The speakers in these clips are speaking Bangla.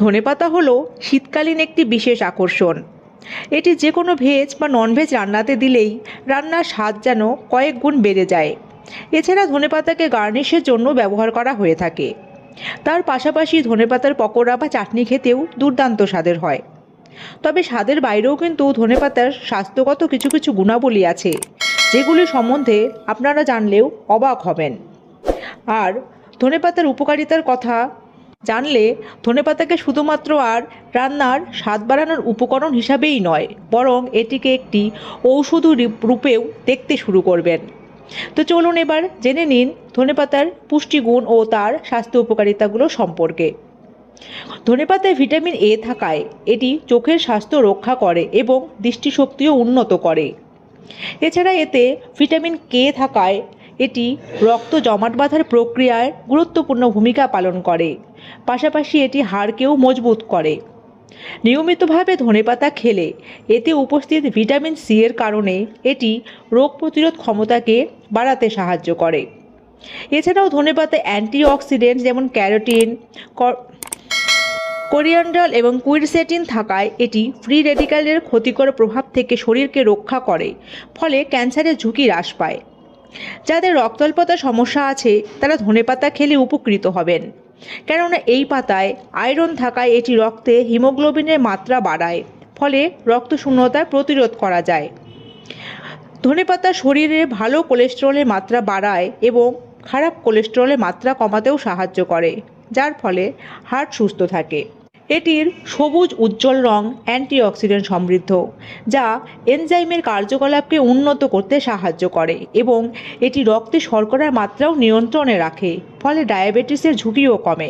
ধনেপাতা হলো শীতকালীন একটি বিশেষ আকর্ষণ। এটি যে কোনো ভেজ বা ননভেজ রান্নাতে দিলেই রান্নার স্বাদ যেন কয়েক গুণ বেড়ে যায়। এছাড়া ধনেপাতাকে গার্নিশের জন্য ব্যবহার করা হয়ে থাকে। তার পাশাপাশি ধনেপাতার পকোড়া বা চাটনি খেতেও দুর্দান্ত স্বাদের হয়। তবে স্বাদের বাইরেও কিন্তু ধনেপাতার স্বাস্থ্যগত কিছু কিছু গুণাবলী আছে, যেগুলি সম্বন্ধে আপনারা জানলেও অবাক হবেন। আর ধনেপাতার উপকারিতার কথা জানলে ধনেপাতাকে শুধুমাত্র আর রান্নার স্বাদ বাড়ানোর উপকরণ হিসাবেই নয়, বরং এটিকে একটি ঔষধি রূপেও দেখতে শুরু করবেন। তো চলুন এবার জেনে নিন ধনেপাতার পুষ্টিগুণ ও তার স্বাস্থ্য উপকারিতাগুলো সম্পর্কে। ধনেপাতায় ভিটামিন এ থাকায় এটি চোখের স্বাস্থ্য রক্ষা করে এবং দৃষ্টিশক্তিও উন্নত করে। এছাড়া এতে ভিটামিন কে থাকায় এটি রক্ত জমাট বাঁধার প্রক্রিয়ায় গুরুত্বপূর্ণ ভূমিকা পালন করে। পাশাপাশি এটি হাড়কেও মজবুত করে। নিয়মিতভাবে ধনেপাতা খেলে এতে উপস্থিত ভিটামিন সি এর কারণে এটি রোগ প্রতিরোধ ক্ষমতাকে বাড়াতে সাহায্য করে। এছাড়াও ধনেপাতা অ্যান্টিঅক্সিডেন্ট যেমন ক্যারোটিন, কোরিয়ান্ডাল এবং কুইরসেটিন থাকায় এটি ফ্রি রেডিক্যালের ক্ষতিকর প্রভাব থেকে শরীরকে রক্ষা করে, ফলে ক্যান্সারের ঝুঁকি হ্রাস পায়। যাদের রক্তাল্পতার সমস্যা আছে তারা ধনেপাতা খেলে উপকৃত হবেন, কেননা এই পাতায় আয়রন থাকায় এটি রক্তে হিমোগ্লোবিনের মাত্রা বাড়ায়, ফলে রক্তশূন্যতা প্রতিরোধ করা যায়। ধনেপাতা শরীরে ভালো কোলেস্টেরলের মাত্রা বাড়ায় এবং খারাপ কোলেস্টেরলের মাত্রা কমাতেও সাহায্য করে, যার ফলে হার্ট সুস্থ থাকে। এটির সবুজ উজ্জ্বল রং অ্যান্টিঅক্সিডেন্ট সমৃদ্ধ, যা এনজাইমের কার্যকলাপকে উন্নত করতে সাহায্য করে এবং এটি রক্তে শর্করার মাত্রাও নিয়ন্ত্রণে রাখে, ফলে ডায়াবেটিসের ঝুঁকিও কমে।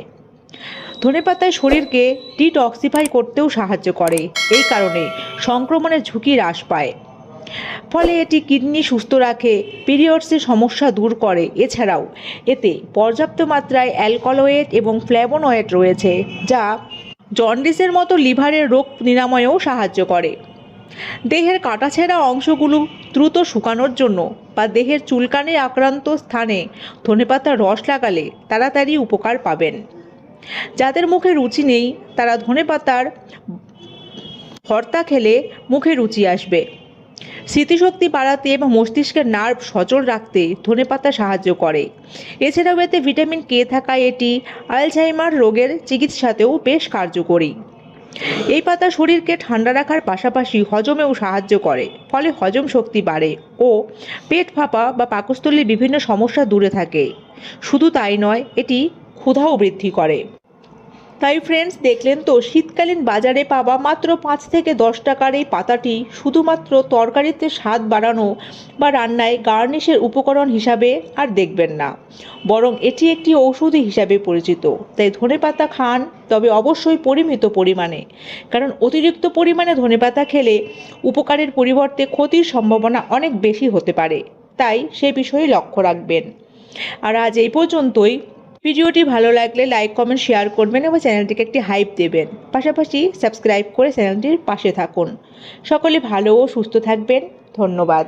ধনেপাতায় শরীরকে ডিটক্সিফাই করতেও সাহায্য করে, এই কারণে সংক্রমণের ঝুঁকি হ্রাস পায়। ফলে এটি কিডনি সুস্থ রাখে, পিরিয়ডসের সমস্যা দূর করে। এছাড়াও এতে পর্যাপ্ত মাত্রায় অ্যালকালয়েড এবং ফ্ল্যাভোনয়েড রয়েছে, যা জন্ডিসের মতো লিভারের রোগ নিরাময়েও সাহায্য করে। দেহের কাটাছেঁড়া অংশগুলো দ্রুত শুকানোর জন্য বা দেহের চুলকানি আক্রান্ত স্থানে ধনেপাতার রস লাগালে তাড়াতাড়ি উপকার পাবেন। যাদের মুখে রুচি নেই তারা ধনেপাতার ভর্তা খেলে মুখে রুচি আসবে। স্মৃতিশক্তি বাড়াতে এবং মস্তিষ্কের নার্ভ সচল রাখতে ধনেপাতা সাহায্য করে। এছাড়াও এতে ভিটামিন কে থাকায় এটি আলঝাইমার রোগের চিকিৎসাতেও বেশ কার্যকরী। এই পাতা শরীরকে ঠান্ডা রাখার পাশাপাশি হজমেও সাহায্য করে, ফলে হজম শক্তি বাড়ে ও পেট ফাঁপা বা পাকস্থলীর বিভিন্ন সমস্যা দূরে থাকে। শুধু তাই নয়, এটি ক্ষুধাও বৃদ্ধি করে। তাই ফ্রেন্ডস, দেখলেন তো শীতকালীন বাজারে পাওয়া মাত্র 5 থেকে 10 টাকার এই পাতাটি শুধুমাত্র তরকারিতে স্বাদ বাড়ানো বা রান্নায় গার্নিশের উপকরণ হিসাবে আর দেখবেন না, বরং এটি একটি ঔষধি হিসাবে পরিচিত। তাই ধনেপাতা খান, তবে অবশ্যই পরিমিত পরিমাণে, কারণ অতিরিক্ত পরিমাণে ধনেপাতা খেলে উপকারের পরিবর্তে ক্ষতির সম্ভাবনা অনেক বেশি হতে পারে, তাই সে বিষয়ে লক্ষ্য রাখবেন। আর আজ এই পর্যন্তই। ভিডিওটি ভালো লাগলে লাইক, কমেন্ট, শেয়ার করবেন এবং চ্যানেলটিকে একটি হাইপ দেবেন। পাশাপাশি সাবস্ক্রাইব করে চ্যানেলটির পাশে থাকুন। সকলে ভালো ও সুস্থ থাকবেন। ধন্যবাদ।